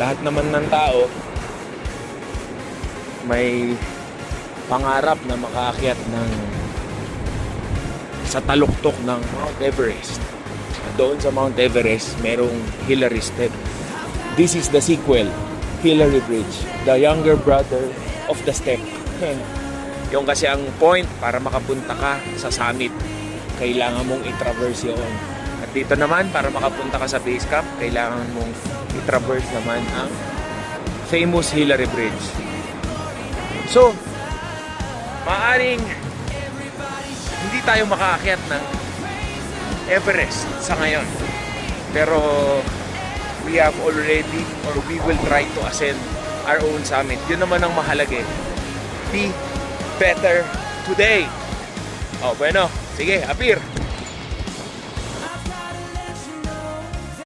lahat naman ng tao may pangarap na makaakyat sa taluktok ng Mount Everest. Doon sa Mount Everest, merong Hillary Step. This is the sequel, Hillary Bridge, the younger brother of the step. Yung kasi ang point para makapunta ka sa summit, kailangan mong i-traverse yun. At dito naman, para makapunta ka sa base camp, kailangan mong i-traverse naman ang famous Hillary Bridge. So, maaring hindi tayo makaakyat ng Everest sa ngayon. Pero we have already, or we will try to ascend our own summit. Yun naman ang mahalaga eh. Be better today. Oh, bueno. Sige, Apir.